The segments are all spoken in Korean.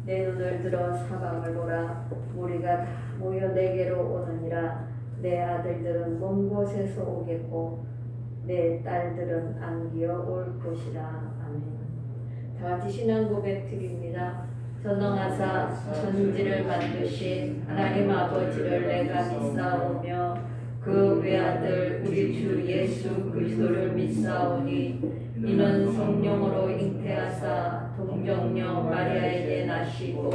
내 눈을 들어 사방을 보라. 무리가 다 모여 내게로 오느니라. 내 아들들은 먼 곳에서 오겠고 내 딸들은 안기어 올 것이라. 아멘. 다 같이 신앙 고백 드립니다. 전능하사 천지를 만드신 하나님 아버지를 내가 믿사오며 그 외아들 우리 주 예수 그리스도를 믿사오니 이는 성령으로 잉태하사 동정녀 마리아에게 나시고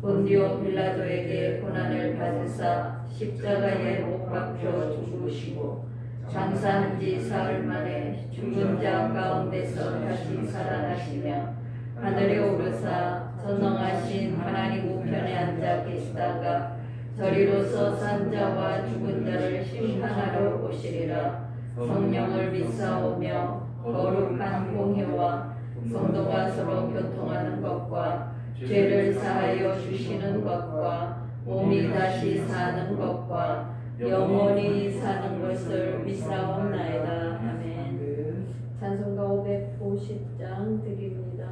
본디오 빌라도에게 고난을 받으사 십자가에 못 박혀 죽으시고 장사한 지 사흘 만에 죽은 자 가운데서 다시 살아나시며 하늘에 오르사 전능하신 하나님 우편에 앉아 계시다가 저리로서 산 자와 죽은 자를 심판하러 오시리라. 성령을 믿사오며 거룩한 공회와 성도가 서로 교통하는 것과 죄를 사하여 주시는 것과 몸이 다시 사는 것과 영원히 사는 것을 믿사옵나이다. 아멘. 찬송가 550장 드립니다.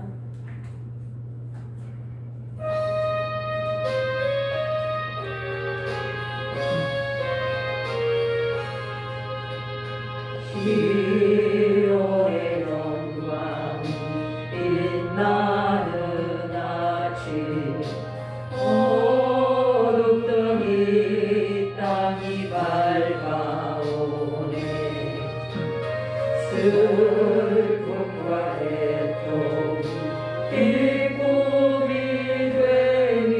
시온의 영광 빛나는 아침 어둡던 이 땅이 밝아오네. 슬픔과 애통 기쁨이 되니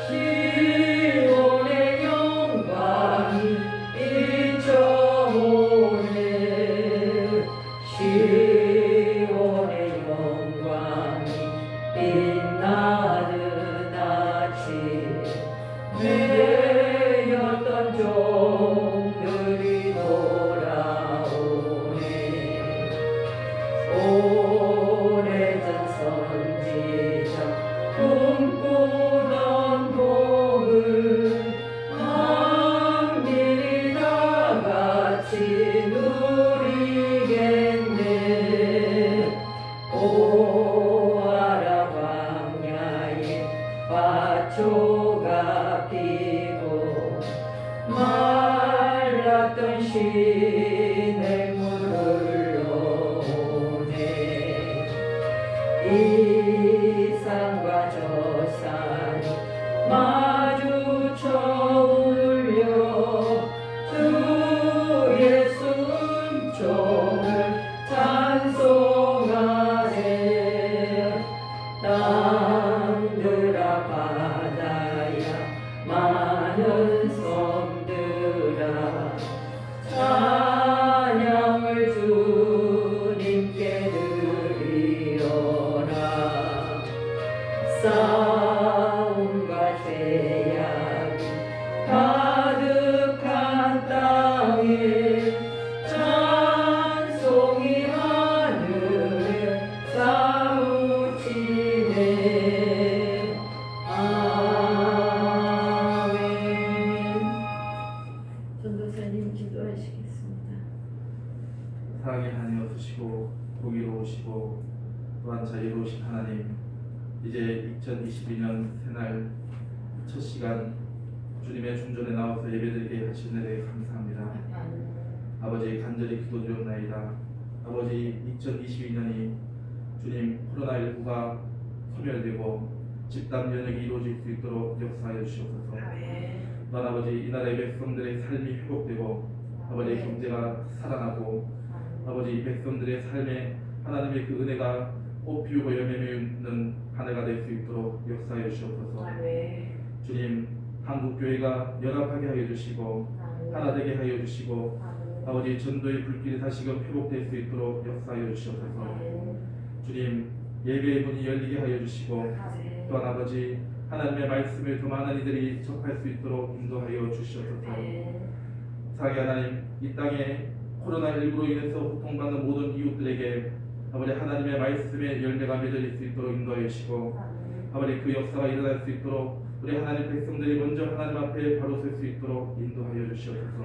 시온의 영광이 비춰오네. 시온의 영광이 빛나는 아침 내렸던 종들이 돌아오네. 오래전 선지자 꿈꾸던 복을 만민이 다 같이 누리겠네. 오아라 광야에 화초가 피고 말랐던 시냇물 흘러오네. 이 산과 저 산이 마주쳐 울려 주 예수 은총을 찬송하네. 땅들아 바다야 많은 섬들아 찬양을 주님께 드리어라. 싸움과 죄악이 가득한 땅에 찬송이 하늘에 사무치네. 아멘. 전도사님 기도하시겠습니다. 사랑의 하나님 어서시고 보기로우시고 또한 자유로우신 하나님, 이제 2022년 새날 첫 시간 주님의 중전에 나와서 예배드리게 하신 은혜에 감사합니다. 아버지 간절히 기도드렸나이다. 아버지 2022년이 주님 코로나19가 소멸되고 집단 면역이 이루어질 수 있도록 역사하여 주시옵소서. 또한 아버지 이 나라의 백성들의 삶이 회복되고 아버지 경제가 살아나고 아버지 백성들의 삶에 하나님의 그 은혜가 꽃 피우고 열매 맺는 한 해가 될 수 있도록 역사하여 주시옵소서. 주님 한국 교회가 연합하게 하여 주시고 하나 되게 하여 주시고 아버지 전도의 불길이 다시금 회복될 수 있도록 역사하여 주시옵소서. 주님 예배의 문이 열리게 하여 주시고 또한 아버지 하나님의 말씀을 더 많은 이들이 접할 수 있도록 인도하여 주시옵소서. 사랑의 하나님, 이 땅에 코로나19로 인해서 고통받는 모든 이웃들에게 아버지 하나님의 말씀의 열매가 맺어질 수 있도록 인도하여 주시고 아버지 그 역사가 일어날 수 있도록 우리 하나님 백성들이 먼저 하나님 앞에 바로 설 수 있도록 인도하여 주시옵소서.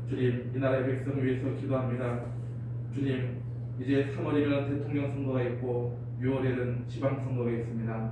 주님 이 나라의 백성 위해서 기도합니다. 주님 이제 3월이면 대통령 선거가 있고 6월에는 지방선거가 있습니다.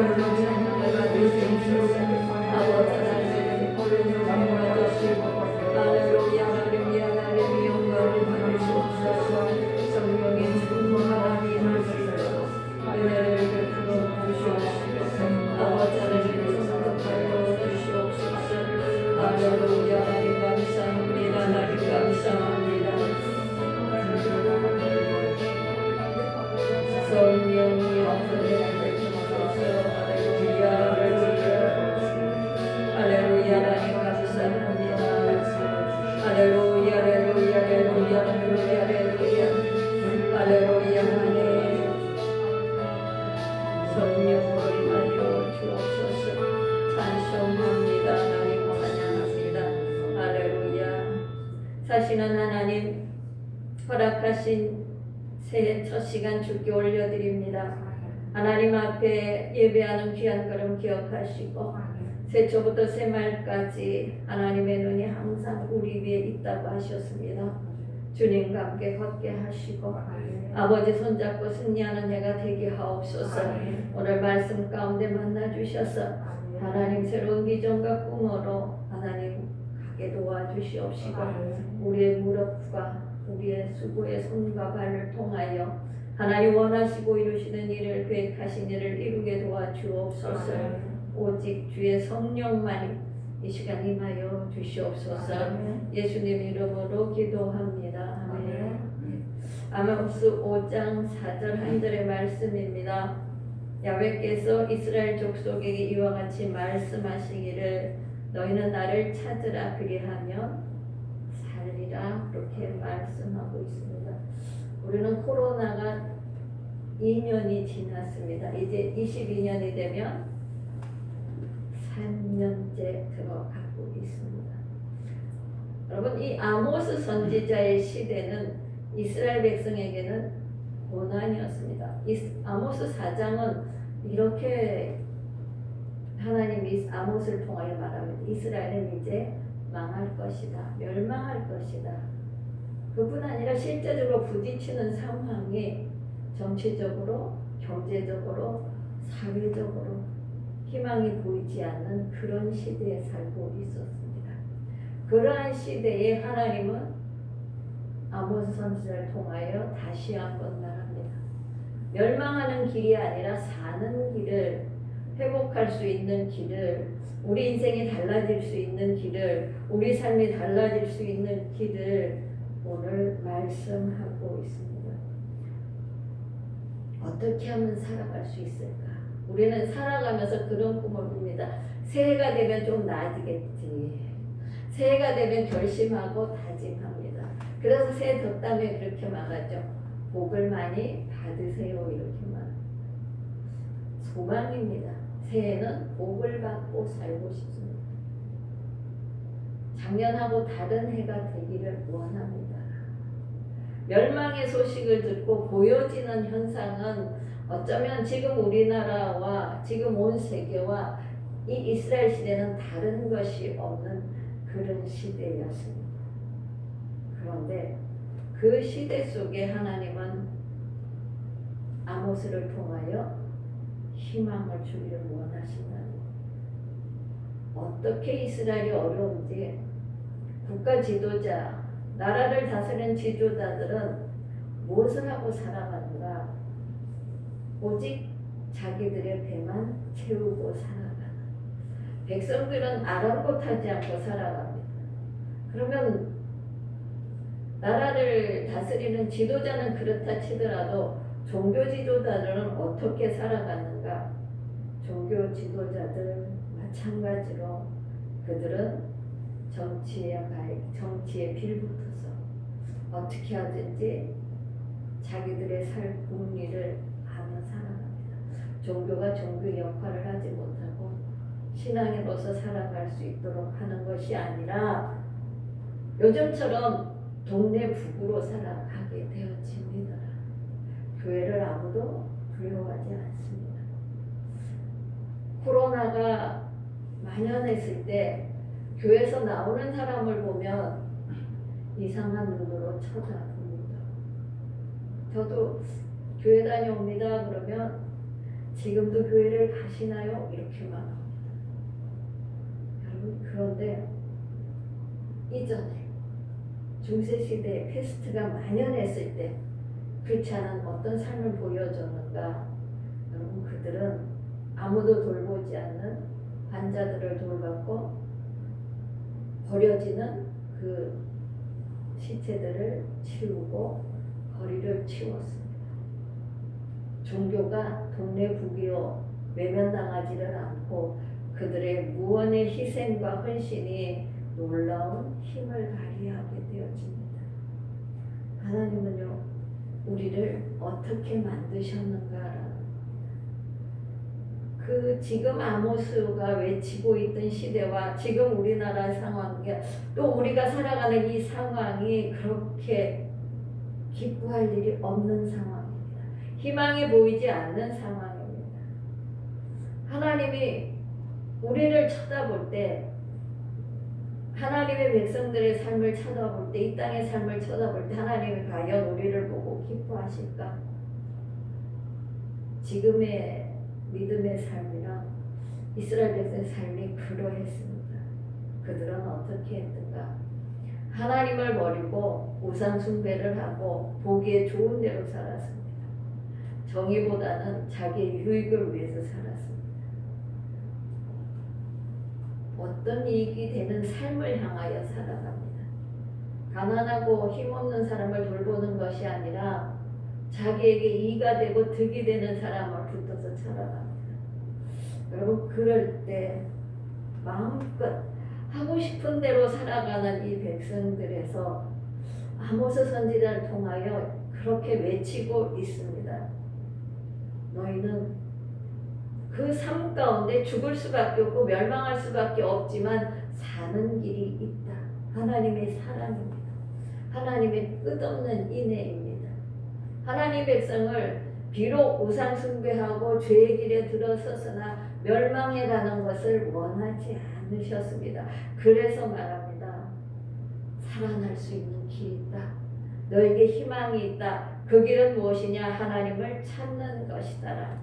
내가 주시옵소서. 아버지 하나님 도와주시고 할렐루야 할렐루야 하나님 영광을 받으시옵소서. 성령의 충만함이 임할 수 있도록 은혜를 베풀어 주시옵소서. 아버지 하나님 성급하여 주시옵소서. 할렐루야 하나님 감사합니다. 하나님 감사합니다. 성령이 어서내 주옵소서. 할렐루야 할렐루야 할렐루야 하나님 감사합니다. 할렐루야 할렐루야 할렐루야 할렐루야 할렐루야 할렐루야 하나님 성령으로 임하여 주옵소서. 찬송합니다. 하나님 찬양합니다. 할렐루야. 사시는 하나님 허락하신 새해 첫 시간 주께 올려드립니다. 하나님 앞에 예배하는 귀한 걸음 기억하시고 새초부터 새말까지 하나님의 눈이 항상 우리 위에 있다고 하셨습니다. 주님과 함께 걷게 하시고 아버지 손잡고 승리하는 해가 되게 하옵소서. 오늘 말씀 가운데 만나 주셔서 하나님 새로운 비전과 꿈으로 하나님 가게 도와주시옵시고 우리의 무릎과 우리의 수고의 손과 발을 통하여 하나님 원하시고 이루시는 일을 계획하신 일을 이루게 도와주옵소서. 오직 주의 성령만이 이 시간 임하여 주시옵소서. 예수님 이름으로 기도합니다. 아멘. 아모스 5장 4절 한 절의 말씀입니다. 야훼께서 이스라엘 족속에게 이와 같이 말씀하시기를 너희는 나를 찾으라 그리하면 살리라 그렇게 말씀하고 있습니다. 우리는 코로나가 2년이 지났습니다. 이제 22년이 되면 3년째 들어가고 있습니다. 여러분 이 아모스 선지자의 시대는 이스라엘 백성에게는 고난이었습니다. 이 아모스 4장은 이렇게 하나님이 아모스를 통하여 말합니다. 이스라엘은 이제 망할 것이다. 멸망할 것이다. 그뿐 아니라 실제적으로 부딪히는 상황이 정치적으로, 경제적으로, 사회적으로 희망이 보이지 않는 그런 시대에 살고 있었습니다. 그러한 시대에 하나님은 아모스 선지자를 통하여 다시 한번 말합니다. 멸망하는 길이 아니라 사는 길을 회복할 수 있는 길을 우리 인생이 달라질 수 있는 길을 우리 삶이 달라질 수 있는 길을 오늘 말씀하고 있습니다. 어떻게 하면 살아갈 수 있을까? 우리는 살아가면서 그런 꿈을 꿉니다. 새해가 되면 좀 나아지겠지. 새해가 되면 결심하고 다짐합니다. 그래서 새해 덕담에 그렇게 말하죠. 복을 많이 받으세요. 이렇게만. 소망입니다. 새해는 복을 받고 살고 싶습니다. 작년하고 다른 해가 되기를 원합니다. 멸망의 소식을 듣고 보여지는 현상은 어쩌면 지금 우리나라와 지금 온 세계와 이 이스라엘 시대는 다른 것이 없는 그런 시대였습니다. 그런데 그 시대 속에 하나님은 아모스를 통하여 희망을 주기를 원하신다는 어떻게 이스라엘이 어려운지 국가 지도자, 나라를 다스리는 지도자들은 무엇을 하고 살아가는가? 오직 자기들의 배만 채우고 살아가는 백성들은 아랑곳하지 않고 살아갑니다. 그러면 나라를 다스리는 지도자는 그렇다 치더라도 종교 지도자들은 어떻게 살아가는가? 종교 지도자들 마찬가지로 그들은 정치에 빌붙어서 어떻게 하든지 자기들의 살 국리를 하며 살아갑니다. 종교가 종교 역할을 하지 못하고 신앙으로서 살아갈 수 있도록 하는 것이 아니라 요즘처럼 동네 북으로 살아가게 되어집니다. 교회를 아무도 두려워하지 않습니다. 코로나가 만연했을 때 교회에서 나오는 사람을 보면 이상한 눈으로 쳐다봅니다. 저도 교회 다녀옵니다. 그러면 지금도 교회를 가시나요? 이렇게 말합니다. 여러분, 그런데 이전에 중세시대에 패스트가 만연했을 때 그렇지 않은 어떤 삶을 보여줬는가? 여러분, 그들은 아무도 돌보지 않는 환자들을 돌봤고 버려지는 그 시체들을 치우고 거리를 치웠습니다. 종교가 동네 북이요 외면당하지를 않고 그들의 무언의 희생과 헌신이 놀라운 힘을 발휘하게 되어집니다. 하나님은요, 우리를 어떻게 만드셨는가라는 그 지금 아모스가 외치고 있던 시대와 지금 우리나라 상황, 또 우리가 살아가는 이 상황이 그렇게 기뻐할 일이 없는 상황입니다. 희망이 보이지 않는 상황입니다. 하나님이 우리를 쳐다볼 때, 하나님의 백성들의 삶을 쳐다볼 때, 이 땅의 삶을 쳐다볼 때 하나님이 과연 우리를 보고 기뻐하실까? 지금의 믿음의 삶이랑 이스라엘 백성의 삶이 그러했습니다. 그들은 어떻게 했던가? 하나님을 버리고 우상 숭배를 하고 보기에 좋은 대로 살았습니다. 정의보다는 자기의 유익을 위해서 살았습니다. 어떤 이익이 되는 삶을 향하여 살아갑니다. 가난하고 힘없는 사람을 돌보는 것이 아니라 자기에게 이익이 되고 득이 되는 사람을 붙어서 살아갑니다. 여러분, 그럴 때 마음껏 하고 싶은 대로 살아가는 이 백성들에서 아모스 선지자를 통하여 그렇게 외치고 있습니다. 너희는 그 삶 가운데 죽을 수밖에 없고 멸망할 수밖에 없지만 사는 길이 있다. 하나님의 사랑입니다. 하나님의 끝없는 인애입니다. 하나님 백성을 비록 우상 숭배하고 죄의 길에 들어섰으나 멸망해 가는 것을 원하지 않으셨습니다. 그래서 말합니다. 살아날 수 있는 길이 있다. 너에게 희망이 있다. 그 길은 무엇이냐? 하나님을 찾는 것이다.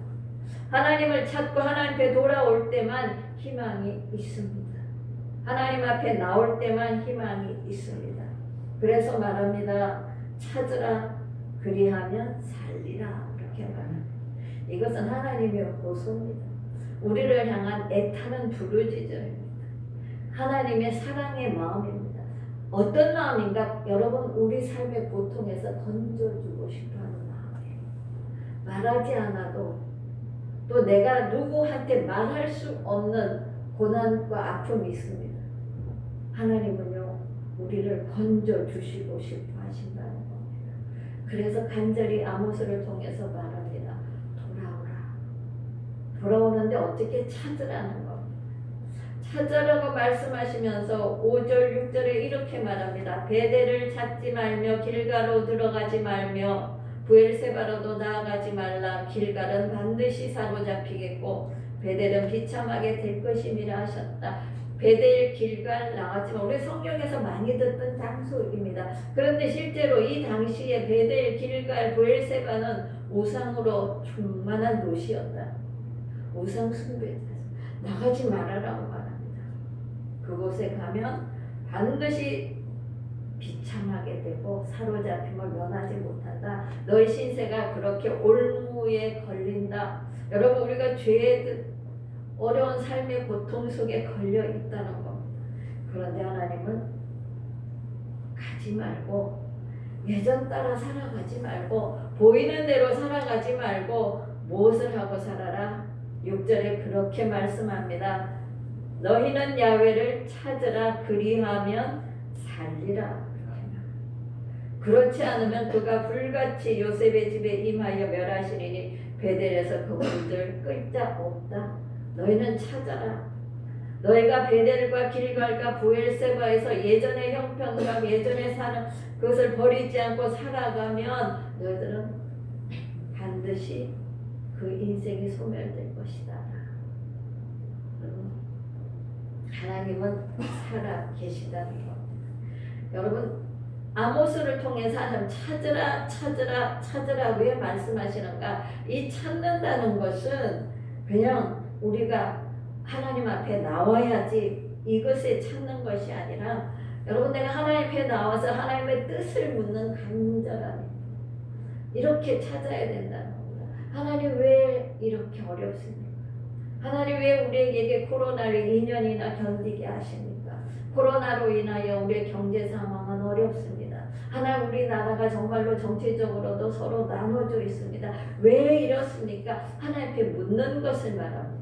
하나님을 찾고 하나님 앞에 돌아올 때만 희망이 있습니다. 하나님 앞에 나올 때만 희망이 있습니다. 그래서 말합니다. 찾으라, 그리하면 살리라. 이렇게 말합니다. 이것은 하나님의 호소입니다. 우리를 향한 애타는 부르짖음입니다. 하나님의 사랑의 마음입니다. 어떤 마음인가? 여러분, 우리 삶의 고통에서 건져주고 싶어하는 마음이에요. 말하지 않아도 또 내가 누구한테 말할 수 없는 고난과 아픔이 있습니다. 하나님은요, 우리를 건져주시고 싶어 하신다는 겁니다. 그래서 간절히 아모스를 통해서 말합니다. 돌아오라. 돌아오는데 어떻게 찾으라는 겁니다. 찾으라고 말씀하시면서 5절 6절에 이렇게 말합니다. 베델을 찾지 말며 길가로 들어가지 말며 부엘세바로도 나아가지 말라. 길갈은 반드시 사로잡히겠고 베델은 비참하게 될 것임이라 하셨다. 베델, 길갈 나가지 마. 우리 성경에서 많이 듣던 장소입니다. 그런데 실제로 이 당시에 베델, 길갈, 부엘세바는 우상으로 충만한 도시였다. 우상 숭배자. 나가지 말아라고 말합니다. 그곳에 가면 반드시 비참하게 되고 사로잡힘을 면하지 못한다. 너희 신세가 그렇게 올무에 걸린다. 여러분, 우리가 죄의 어려운 삶의 고통 속에 걸려 있다는 겁니다. 그런데 하나님은 가지 말고, 예전 따라 살아가지 말고, 보이는 대로 살아가지 말고 무엇을 하고 살아라? 6절에 그렇게 말씀합니다. 너희는 야훼를 찾으라. 그리하면 살리라. 그렇지 않으면 그가 불같이 요셉의 집에 임하여 멸하시리니 베델에서 그분들 끌 자 없다. 너희는 찾아라. 너희가 베델과 길갈과 부엘세바에서 예전의 형편과 예전에 사는 그것을 버리지 않고 살아가면 너희들은 반드시 그 인생이 소멸될 것이다. 하나님은 살아 계시다는 겁니다. 여러분, 아모스를 통해서 하나님 찾으라 찾으라 찾으라 왜 말씀하시는가? 이 찾는다는 것은 그냥 우리가 하나님 앞에 나와야지 이것에 찾는 것이 아니라 여러분 내가 하나님 앞에 나와서 하나님의 뜻을 묻는 간절함 이렇게 찾아야 된다는 겁니다. 하나님 왜 이렇게 어렵습니까? 하나님 왜 우리에게 코로나를 2년이나 견디게 하십니까? 코로나로 인하여 우리의 경제 상황은 어렵습니다. 하나님 우리나라가 정말로 정치적으로도 서로 나눠져 있습니다. 왜 이렇습니까? 하나님 앞에 묻는 것을 말합니다.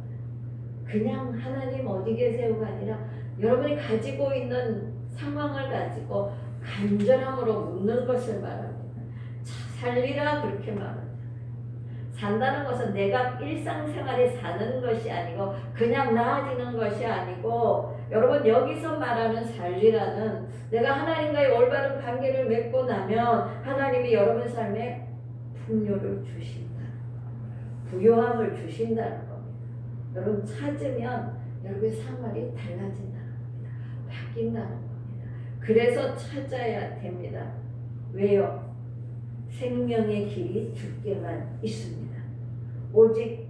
그냥 하나님 어디 계세요가 아니라 여러분이 가지고 있는 상황을 가지고 간절함으로 묻는 것을 말합니다. 살리라 그렇게 말합니다. 산다는 것은 내가 일상생활에 사는 것이 아니고 그냥 나아지는 것이 아니고 여러분 여기서 말하는 살리라는 내가 하나님과의 올바른 관계를 맺고 나면 하나님이 여러분 삶에 풍요를 주신다. 부요함을 주신다는 겁니다. 여러분 찾으면 여러분의 생활이 달라진다는 겁니다. 바뀐다는 겁니다. 그래서 찾아야 됩니다. 왜요? 생명의 길이 주께만 있습니다. 오직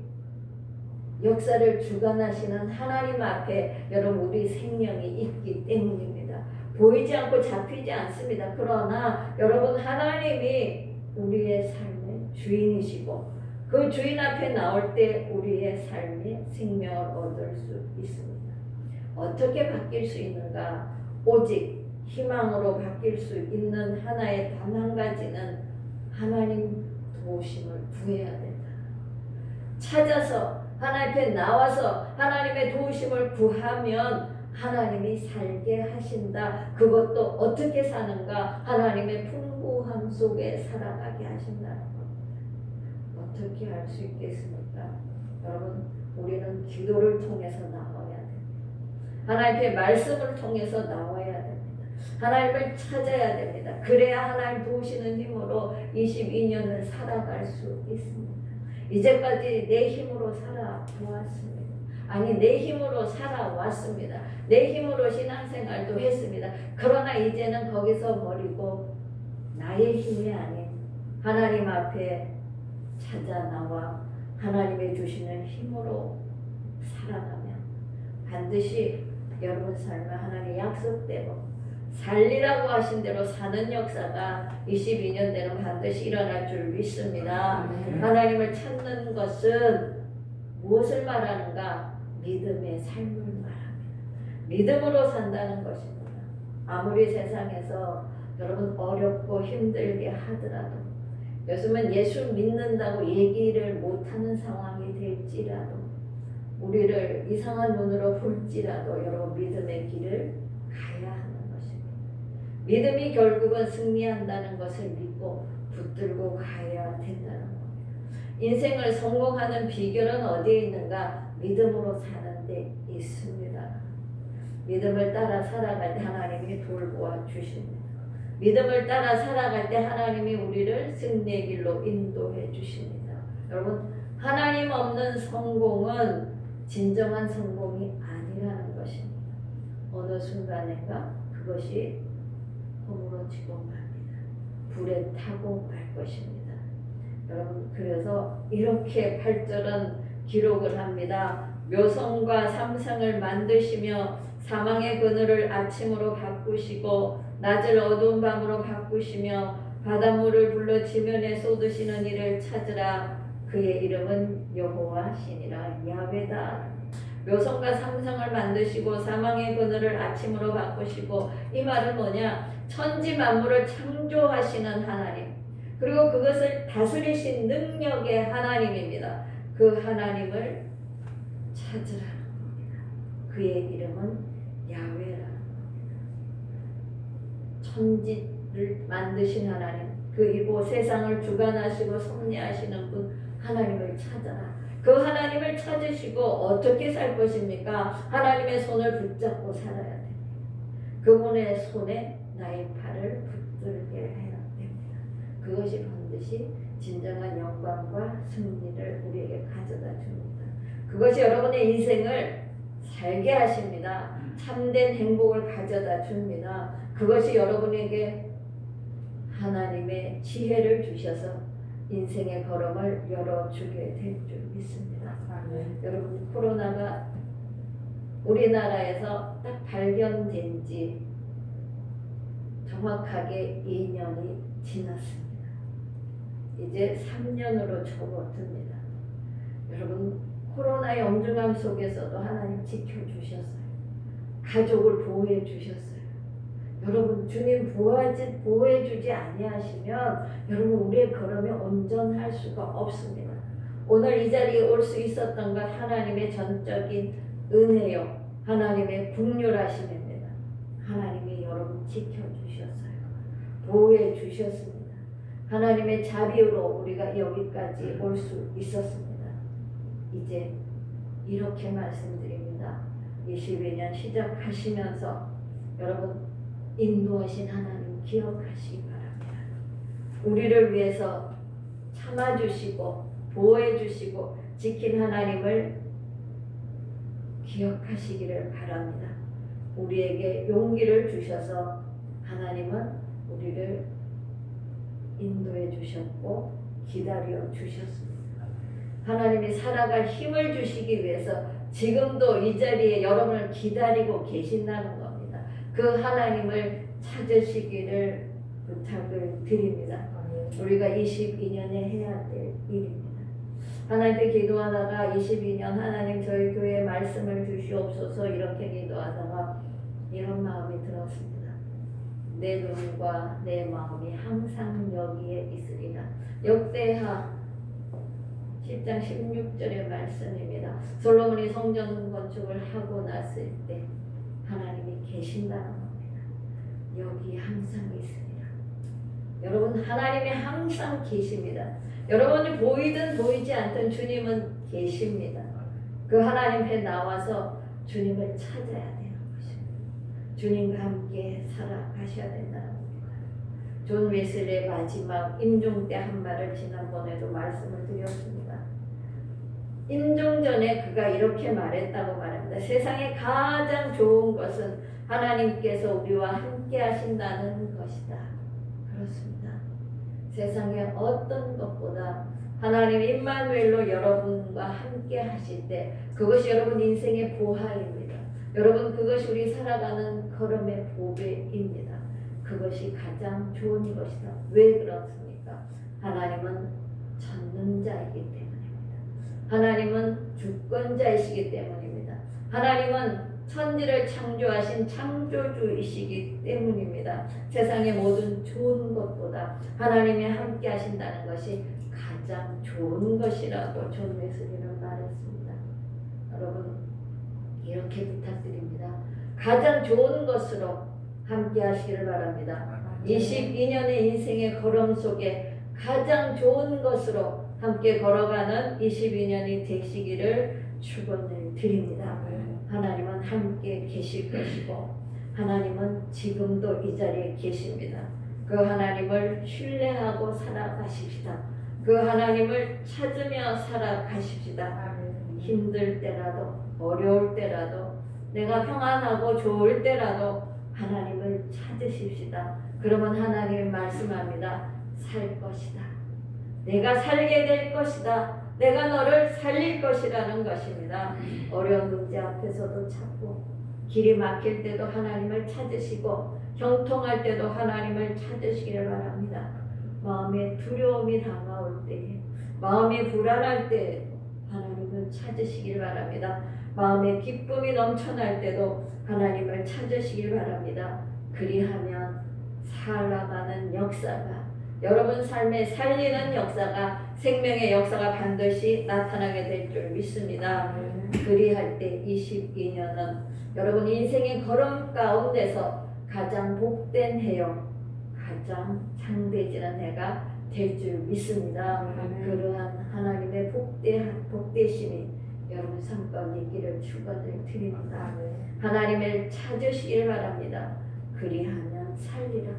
역사를 주관하시는 하나님 앞에 여러분 우리 생명이 있기 때문입니다. 보이지 않고 잡히지 않습니다. 그러나 여러분 하나님이 우리의 삶의 주인이시고 그 주인 앞에 나올 때 우리의 삶의 생명을 얻을 수 있습니다. 어떻게 바뀔 수 있는가? 오직 희망으로 바뀔 수 있는 하나의 단 한 가지는 하나님 도우심을 구해야 된다. 찾아서 하나님 앞에 나와서 하나님의 도우심을 구하면 하나님이 살게 하신다. 그것도 어떻게 사는가? 하나님의 풍부함 속에 살아가게 하신다는 겁니다. 어떻게 할 수 있겠습니까? 여러분 우리는 기도를 통해서 나와야 됩니다. 하나님의 말씀을 통해서 나와야 됩니다. 하나님을 찾아야 됩니다. 그래야 하나님 도우시는 힘으로 22년을 살아갈 수 있습니다. 이제까지 내 힘으로 살아보았습니다. 아니 내 힘으로 살아왔습니다. 내 힘으로 신앙생활도 했습니다. 그러나 이제는 거기서 버리고 나의 힘이 아닌 하나님 앞에 찾아 나와 하나님의 주시는 힘으로 살아가면 반드시 여러분 삶에 하나님의 약속대로 살리라고 하신 대로 사는 역사가 22년 되는 반드시 일어날 줄 믿습니다. 하나님을 찾는 것은 무엇을 말하는가? 믿음의 삶을 말합니다. 믿음으로 산다는 것입니다. 아무리 세상에서 여러분 어렵고 힘들게 하더라도 요즘은 예수 믿는다고 얘기를 못하는 상황이 될지라도 우리를 이상한 눈으로 볼지라도 여러분 믿음의 길을 가야 하는 것입니다. 믿음이 결국은 승리한다는 것을 믿고 붙들고 가야 된다는 겁니다. 인생을 성공하는 비결은 어디에 있는가? 믿음으로 사는 데 있습니다. 믿음을 따라 살아갈 때 하나님이 돌보아 주십니다. 믿음을 따라 살아갈 때 하나님이 우리를 승리의 길로 인도해 주십니다. 여러분 하나님 없는 성공은 진정한 성공이 아니라는 것입니다. 어느 순간인가 그것이 허물어지고 맙니다. 불에 타고 말 것입니다. 여러분 그래서 이렇게 8절은 기록을 합니다. 묘성과 삼상을 만드시며 사망의 그늘을 아침으로 바꾸시고 낮을 어두운 밤으로 바꾸시며 바닷물을 불러 지면에 쏟으시는 이를 찾으라. 그의 이름은 여호와시니라. 야훼다. 묘성과 삼성을 만드시고 사망의 그늘을 아침으로 바꾸시고 이 말은 뭐냐? 천지 만물을 창조하시는 하나님 그리고 그것을 다스리신 능력의 하나님입니다. 그 하나님을 찾으라는 겁니다. 그의 이름은 야훼라는 겁니다. 천지를 만드신 하나님 그리고 세상을 주관하시고 섭리하시는 분 하나님을 찾아라. 그 하나님을 찾으시고 어떻게 살 것입니까? 하나님의 손을 붙잡고 살아야 됩니다. 그분의 손에 나의 팔을 붙들게 해야 됩니다. 그것이 반드시 진정한 영광과 승리를 우리에게 가져다 줍니다. 그것이 여러분의 인생을 살게 하십니다. 참된 행복을 가져다 줍니다. 그것이 여러분에게 하나님의 지혜를 주셔서 인생의 걸음을 열어주게 될 줄 믿습니다. 여러분, 코로나가 우리나라에서 딱 발견된 지 정확하게 2년이 지났습니다. 이제 3년으로 접어듭니다. 여러분, 코로나의 엄중함 속에서도 하나님 지켜주셨어요. 가족을 보호해 주셨어요. 여러분, 주님 보호해주지 아니하시면 여러분 우리의 걸음이 온전할 수가 없습니다. 오늘 이 자리에 올 수 있었던 것 하나님의 전적인 은혜요, 하나님의 국률하심입니다. 하나님이 여러분 지켜주셨어요. 보호해 주셨습니다. 하나님의 자비로 우리가 여기까지 올 수 있었습니다. 이제 이렇게 말씀드립니다. 22년 시작하시면서 여러분 인도하신 하나님 기억하시기 바랍니다. 우리를 위해서 참아주시고 보호해주시고 지킨 하나님을 기억하시기를 바랍니다. 우리에게 용기를 주셔서 하나님은 우리를 인도해 주셨고 기다려 주셨습니다. 하나님이 살아갈 힘을 주시기 위해서 지금도 이 자리에 여러분을 기다리고 계신다는 겁니다. 그 하나님을 찾으시기를 부탁을 드립니다. 우리가 22년에 해야 될 일입니다. 하나님께 기도하다가 22년 하나님 저희 교회에 말씀을 주시옵소서 이렇게 기도하다가 이런 마음이 들었습니다. 내 눈과 내 마음이 항상 여기에 있으리라. 역대하 10장 16절의 말씀입니다. 솔로몬이 성전 건축을 하고 났을 때 하나님이 계신다는 겁니다. 여기 항상 있으리라. 여러분, 하나님이 항상 계십니다. 여러분이 보이든 보이지 않든 주님은 계십니다. 그 하나님 앞에 나와서 주님을 찾아야 되는 것입니다. 주님과 함께 살아가셔야 된다는 겁니다. 존 웨슬리의 마지막 임종 때 한 말을 지난번에도 말씀을 드렸습니다. 임종 전에 그가 이렇게 말했다고 말합니다. 세상에 가장 좋은 것은 하나님께서 우리와 함께 하신다는 것이다. 그렇습니다. 세상에 어떤 것보다 하나님 임마누엘로 여러분과 함께 하실 때 그것이 여러분 인생의 보화입니다. 여러분, 그것이 우리 살아가는 걸음의 보배입니다. 그것이 가장 좋은 것이다. 왜 그렇습니까? 하나님은 전능자이기 때문입니다. 하나님은 주권자이시기 때문입니다. 하나님은 천지를 창조하신 창조주이시기 때문입니다. 세상의 모든 좋은 것보다 하나님이 함께 하신다는 것이 가장 좋은 것이라고 존 웨슬리는 말했습니다. 여러분, 이렇게 부탁드립니다. 가장 좋은 것으로 함께 하시기를 바랍니다. 22년의 인생의 걸음 속에 가장 좋은 것으로 함께 걸어가는 22년이 되시기를 축원을 드립니다. 하나님은 함께 계실 것이고 하나님은 지금도 이 자리에 계십니다. 그 하나님을 신뢰하고 살아가십시다. 그 하나님을 찾으며 살아가십시다. 힘들 때라도 어려울 때라도 내가 평안하고 좋을 때라도 하나님을 찾으십시다. 그러면 하나님이 말씀합니다. 살 것이다. 내가 살게 될 것이다. 내가 너를 살릴 것이라는 것입니다. 어려운 문제 앞에서도 찾고 길이 막힐 때도 하나님을 찾으시고 형통할 때도 하나님을 찾으시기를 바랍니다. 마음에 두려움이 다가올 때, 마음이 불안할 때 하나님을 찾으시기를 바랍니다. 마음에 기쁨이 넘쳐날 때도 하나님을 찾으시길 바랍니다. 그리하면 살아가는 역사가 여러분 삶에 살리는 역사가 생명의 역사가 반드시 나타나게 될 줄 믿습니다. 그리할 때 22년은 여러분 인생의 걸음 가운데서 가장 복된 해요. 가장 창대지는 해가 될 줄 믿습니다. 그러한 하나님의 복되심이 여러분 삶 가운데 있기를 축원을 드립니다. 하나님을 찾으시길 바랍니다. 그리하면 살리라.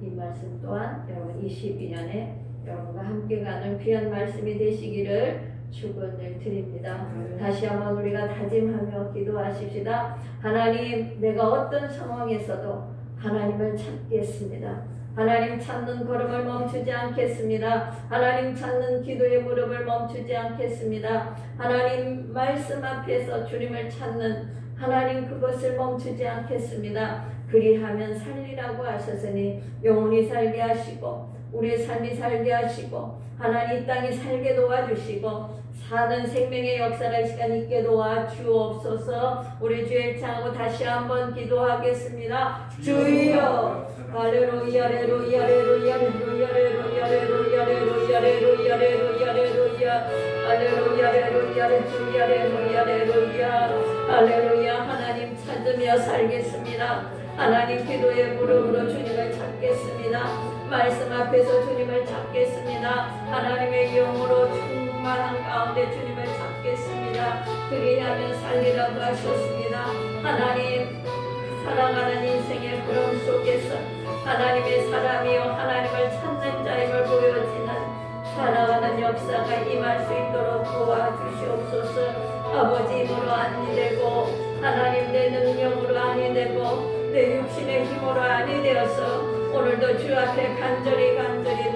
이 말씀 또한 여러분 22년에 여러분과 함께 가는 귀한 말씀이 되시기를 축원을 드립니다. 다시 한번 우리가 다짐하며 기도하십시다. 하나님, 내가 어떤 상황에서도 하나님을 찾겠습니다. 하나님 찾는 걸음을 멈추지 않겠습니다. 하나님 찾는 기도의 무릎을 멈추지 않겠습니다. 하나님 말씀 앞에서 주님을 찾는 하나님 그것을 멈추지 않겠습니다. 그리하면 살리라고 하셨으니 영혼이 살게 하시고 우리의 삶이 살게 하시고 하나님 이 땅이 살게 도와주시고 사는 생명의 역사가 이 시간 있게 도와주옵소서. 우리 주의 창하고 다시 한번 기도하겠습니다. 주여 할렐루야 할렐루야 할렐루야 할렐루야 할렐루야 할렐루야 할렐루야 할렐루야 할렐루야 할렐루야 할렐루야 할렐루야 할렐루야 할렐루야. 하나님 찾으며 살겠습니다. 하나님 기도의 무릎으로 주님을 찾겠습니다. 말씀 앞에서 주님을 찾겠습니다. 하나님의 영으로 충만한 가운데 주님을 찾겠습니다. 그리하면 살리라고 하셨습니다. 하나님 살아가는 인생의 구름 속에서 하나님의 사람이요 하나님을 찾는 자임을 보여지는 살아가는 역사가 임할 수 있도록 도와주시옵소서. 아버지 힘으로 아니 되고 하나님 내 능력으로 아니 되고 내 육신의 힘으로 아니 되어서 오늘도 주 앞에 간절히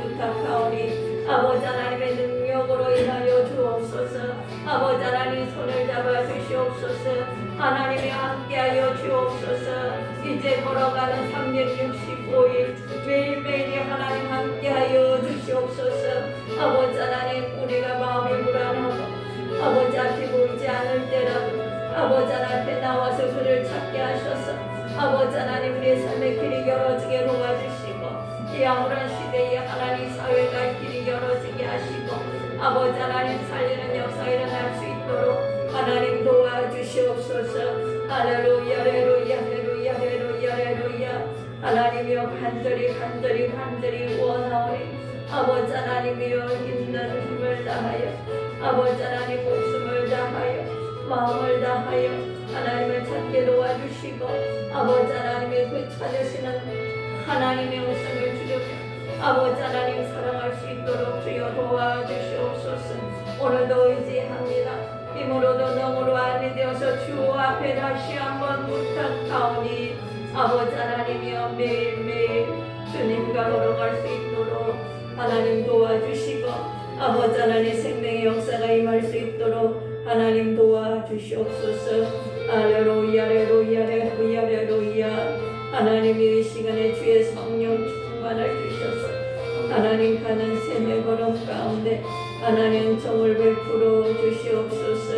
부탁하오니 아버지 하나님의 능력으로 인하여 주옵소서. 아버지 하나님 손을 잡아 주시옵소서. 하나님이 함께하여 주옵소서. 이제 걸어가는 365일 매일매일이 하나님 함께하여 주시옵소서. 아버지 하나님 우리가 마음이 불안하고 아버지 앞에 보이지 않을 때라도 아버지 하나님 나와서 그를 찾게 하셔서 아버지 하나님 우리의 삶의 길이 열어지게 도와주시고 이 아무런 시대에 하나님 사회가 길이 열어지게 하시고 아버지 하나님 살리는 역사 일어날 수 있도록 하나님 도와주시옵소서. 할렐루야 할렐루야 할렐루야 할렐루야 할렐루야. 하나님이여 간절히 원하오니 아버지 하나님이여 있는 힘을 다하여 아버지 하나님 목숨을 다하여 마음을 다하여 하나님을 찾게 도와주시고 아버지 하나님의 그 찾으시는 하나님의 웃음을 주려며 아버지 하나님 사랑할 수 있도록 주여 도와주시옵소서. 오늘도 의지합니다. 힘으로도 능으로 아니 되어서 주 앞에 다시 한번 부탁하오니 아버지 하나님이여 매일매일 주님과 걸어갈 수 있도록 하나님 도와주시고 아버지 하나님 생명의 역사가 임할 수 있도록 하나님 도와주시옵소서. 할렐루야 할렐루야 할렐루야 할렐루야. 하나님이 이 시간에 주의 성령 충만을 주셔서 하나님 가는 셈의 걸음 가운데 하나님 정을 베풀어 주시옵소서.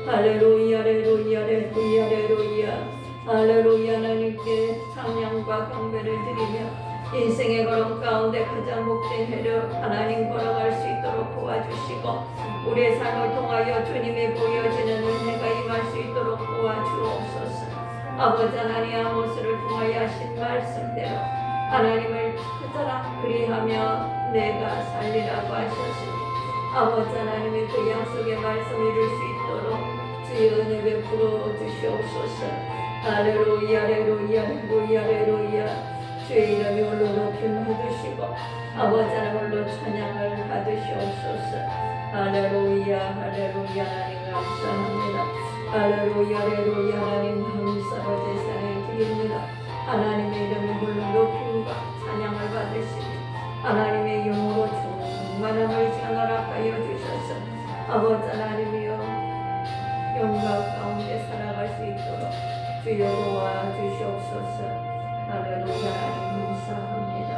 할렐루야 할렐루야 할렐루야 할렐루야 할렐루야. 하나님께 찬양과 경배를 드리며 인생의 걸음 가운데 가장 복된 해를 하나님 걸어갈 수 있도록 도와주시고 우리의 삶을 통하여 주님의 보여지는 은혜가 임할 수 있도록 도와주옵소서. 아버지 하나님 아모스를 통하여 하신 말씀대로 하나님을 찾아라 그리하며 내가 살리라고 하셨으니 아버지 하나님의 그 약속의 말씀 이룰 수 있도록 주의 은혜 베풀어 주시옵소서. 할렐루야 할렐루야 할렐루야 할렐루야. 주의 이름이 홀로 높임 해주시고 아버지 하나님으로 찬양을 받으시옵소서. 할렐루야 할렐루야. 하나님 감사합니다. 할렐루야 할렐루야. 하나님 감사와 제사를 드립니다. 하나님의 이름이 홀로 높임과 찬양을 받으시니 하나님의 영으로 충만함을 전하락하여 주셔서 아버지 하나님이여 영광 가운데 살아갈 수 있도록 주여 도와주시옵소서. 할렐루야. 하나님 감사합니다.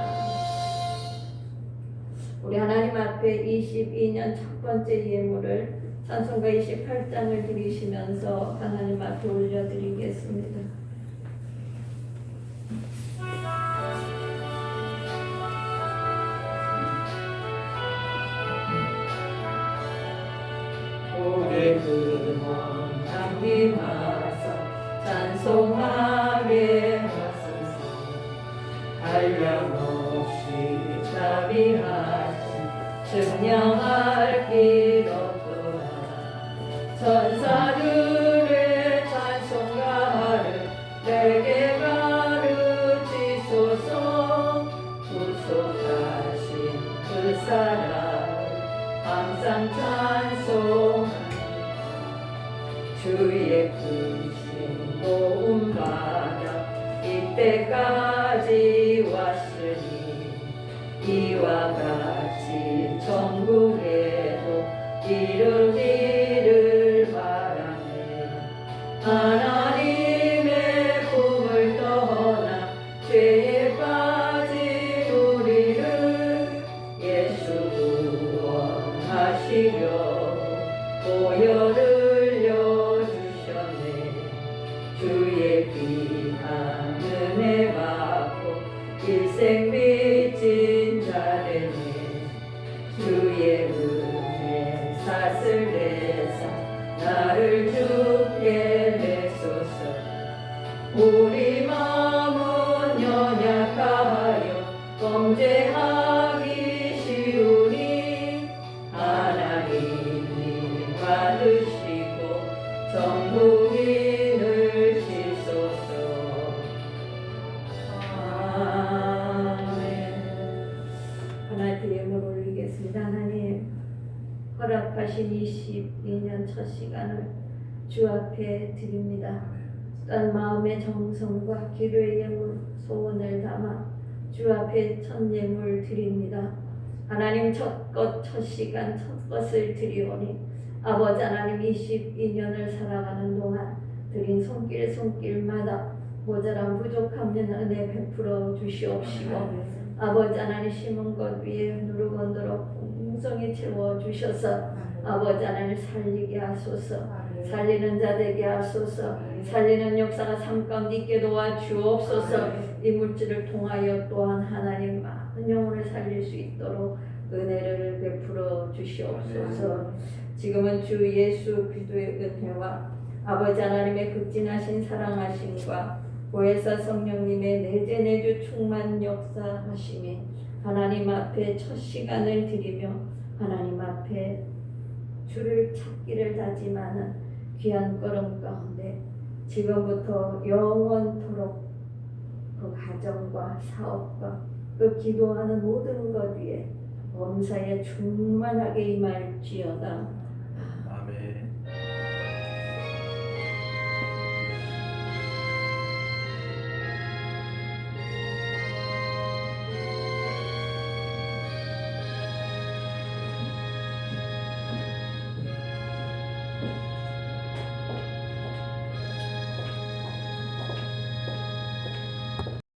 우리 하나님 앞에 22년 첫 번째 예물을 찬송가 28장을 드리시면서 하나님 앞에 올려드리겠습니다. 고개 들어 담임하사 찬송하게 하소서. 한량없이 자비하신 증명할 길 없도다. 천사들의 찬송가를 내게 가르치소서. 구속하신 그 사랑 항상 찬송하네. 주의 크신 도움받아 이때까지 왔으니 천국에도 이르기를 바라네. 하나님의 품을 떠나 죄에 빠진 우리를 예수 구원하시려고 보혈을 흘려주셨네. 주의 귀한 은혜 받고 일생 빚진 자 되네. 주의 은혜 삭을 내사 나를 주께 내소서. 우리 마음은 연약하여 범죄하기 쉬우니 하나님이 받으시고 정복인을 지소서. 아멘. 하나님께 예물 올리겠습니다. 하나님, 허락하신 22년 첫 시간을 주 앞에 드립니다. 또한 마음의 정성과 기도의 예물 소원을 담아 주 앞에 첫 예물 드립니다. 하나님, 첫 시간 첫 것을 드리오니 아버지 하나님, 22년을 살아가는 동안 드린 손길마다 모자란 부족하면 은혜 베풀어 주시옵시고, 아버지 하나님, 심은 것 위에 누르건더러 풍성히 채워 주셔서 아버지 하나님 살리게 하소서. 살리는 자 되게 하소서. 살리는 역사가 삶 가운데 있게 도와 주옵소서. 이 물질을 통하여 또한 하나님 많은 영혼을 살릴 수 있도록 은혜를 베풀어 주시옵소서. 지금은 주 예수 그리스도의 은혜와 아버지 하나님의 극진하신 사랑하심과 보혜사 성령님의 내재내주 충만 역사하심이 하나님 앞에 첫 시간을 드리며 하나님 앞에 주를 찾기를 다짐하는 귀한 걸음 가운데 지금부터 영원토록 그 가정과 사업과 그 기도하는 모든 것 위에 범사에 충만하게 임할지어다. 아멘.